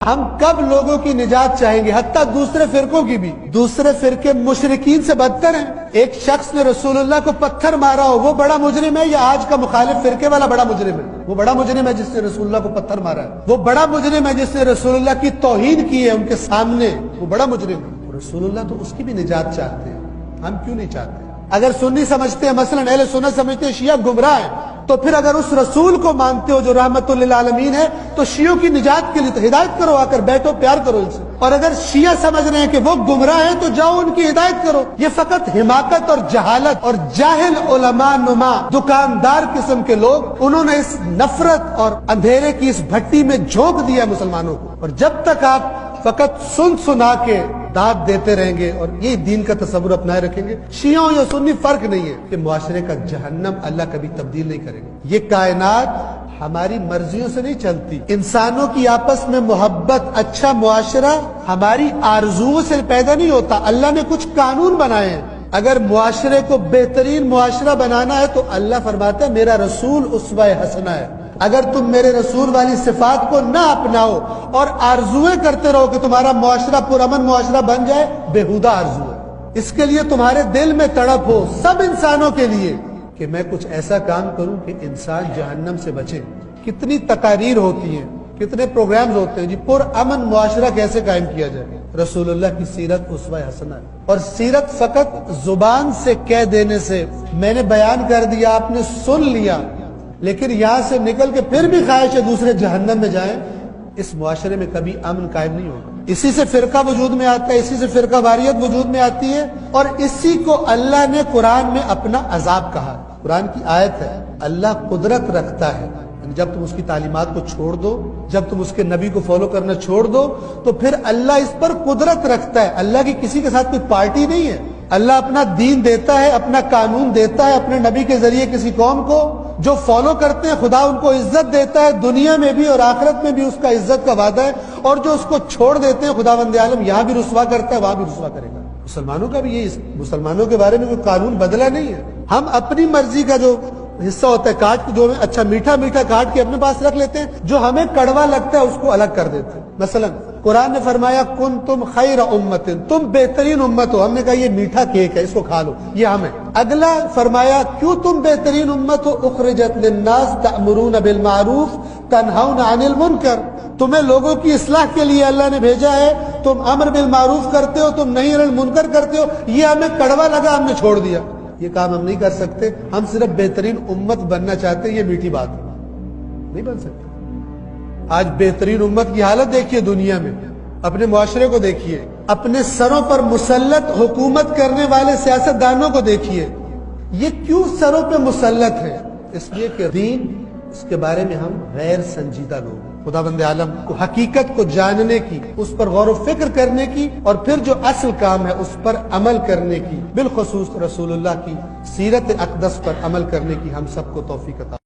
ہم کب لوگوں کی نجات چاہیں گے؟ حتیٰ دوسرے فرقوں کی بھی۔ دوسرے فرقے مشرکین سے بدتر ہیں۔ ایک شخص نے رسول اللہ کو پتھر مارا ہو، وہ بڑا مجرم ہے یا آج کا مخالف فرقے والا بڑا مجرم ہے؟ وہ بڑا مجرم ہے جس نے رسول اللہ کو پتھر مارا ہے۔ وہ بڑا مجرم ہے جس نے رسول اللہ کی توہین کی ہے ان کے سامنے، وہ بڑا مجرم ہے۔ رسول اللہ تو اس کی بھی نجات چاہتے ہیں، ہم کیوں نہیں چاہتے؟ اگر سنی سمجھتے ہیں، مثلا اہل سنت سمجھتے ہیں شیعہ گمراہ ہیں، تو پھر اگر اس رسول کو مانتے ہو جو رحمت للعالمین ہے تو شیعوں کی نجات کے لیے تو ہدایت کرو، آ کر بیٹھو، پیار کرو ان سے۔ اور اگر شیعہ سمجھ رہے ہیں کہ وہ گمراہ ہیں تو جاؤ ان کی ہدایت کرو۔ یہ فقط حماقت اور جہالت اور جاہل علماء نما دکاندار قسم کے لوگ، انہوں نے اس نفرت اور اندھیرے کی اس بھٹی میں جھونک دیا مسلمانوں کو۔ اور جب تک آپ فقط سنا کے داد دیتے رہیں گے اور یہ دین کا تصور اپنائے رکھیں گے، شیعوں یا سنی فرق نہیں ہے کہ معاشرے کا جہنم اللہ کبھی تبدیل نہیں کرے گا۔ یہ کائنات ہماری مرضیوں سے نہیں چلتی۔ انسانوں کی آپس میں محبت، اچھا معاشرہ ہماری آرزوؤں سے پیدا نہیں ہوتا، اللہ نے کچھ قانون بنائے ہیں۔ اگر معاشرے کو بہترین معاشرہ بنانا ہے تو اللہ فرماتا ہے میرا رسول اسوہ حسنہ ہے۔ اگر تم میرے رسول والی صفات کو نہ اپناؤ اور آرزویں کرتے رہو کہ تمہارا معاشرہ پرامن معاشرہ بن جائے، بےہودہ آرزو ہے۔ اس کے لیے تمہارے دل میں تڑپ ہو سب انسانوں کے لیے کہ میں کچھ ایسا کام کروں کہ انسان جہنم سے بچے۔ کتنی تقاریر ہوتی ہیں، کتنے پروگرامز ہوتے ہیں جی پرامن معاشرہ کیسے قائم کیا جائے۔ رسول اللہ کی سیرت اسوہ حسنہ ہے۔ اور سیرت فقط زبان سے کہہ دینے سے، میں نے بیان کر دیا، آپ نے سن لیا، لیکن یہاں سے نکل کے پھر بھی خواہش ہے دوسرے جہنم میں جائیں، اس معاشرے میں کبھی امن قائم نہیں ہوگا۔ اسی سے فرقہ وجود میں آتا ہے، اسی سے فرقہ واریت وجود میں آتی ہے، اور اسی کو اللہ نے قرآن میں اپنا عذاب کہا۔ قرآن کی آیت ہے، اللہ قدرت رکھتا ہے، جب تم اس کی تعلیمات کو چھوڑ دو، جب تم اس کے نبی کو فالو کرنا چھوڑ دو تو پھر اللہ اس پر قدرت رکھتا ہے۔ اللہ کی کسی کے ساتھ کوئی پارٹی نہیں ہے۔ اللہ اپنا دین دیتا ہے، اپنا قانون دیتا ہے اپنے نبی کے ذریعے کسی قوم کو، جو فالو کرتے ہیں خدا ان کو عزت دیتا ہے، دنیا میں بھی اور آخرت میں بھی اس کا عزت کا وعدہ ہے، اور جو اس کو چھوڑ دیتے ہیں خداوند عالم یہاں بھی رسوا کرتا ہے، وہاں بھی رسوا کرے گا۔ مسلمانوں کا بھی یہی، مسلمانوں کے بارے میں کوئی قانون بدلا نہیں ہے۔ ہم اپنی مرضی کا جو حصہ ہوتا ہے کاٹ کے، جو ہمیں اچھا میٹھا میٹھا کاٹ کے اپنے پاس رکھ لیتے ہیں، جو ہمیں کڑوا لگتا ہے اس کو الگ کر دیتے ہیں۔ مثلا قرآن نے فرمایا کنتم خیر امت، تم بہترین امت ہو، ہم نے کہا یہ میٹھا کیک ہے اس کو کھا لو، یہ ہمیں۔ اگلا فرمایا کیوں تم بہترین امت ہو، اخرجت للناس تأمرون بالمعروف تنہون عن المنکر، تمہیں لوگوں کی اصلاح کے لیے اللہ نے بھیجا ہے، تم امر بالمعروف کرتے ہو، تم نہی عن المنکر کرتے ہو، یہ ہمیں کڑوا لگا، ہم نے چھوڑ دیا۔ یہ کام ہم نہیں کر سکتے، ہم صرف بہترین امت بننا چاہتے ہیں، یہ میٹھی بات ہے، نہیں بن سکتے۔ آج بہترین امت کی حالت دیکھیے دنیا میں، اپنے معاشرے کو دیکھیے، اپنے سروں پر مسلط حکومت کرنے والے سیاستدانوں کو دیکھیے۔ یہ کیوں سروں پہ مسلط ہے؟ اس لیے کہ دین، اس کے بارے میں ہم غیر سنجیدہ لوگ ہیں۔ خداوند عالم کو حقیقت کو جاننے کی، اس پر غور و فکر کرنے کی، اور پھر جو اصل کام ہے اس پر عمل کرنے کی، بالخصوص رسول اللہ کی سیرت اقدس پر عمل کرنے کی ہم سب کو توفیق عطا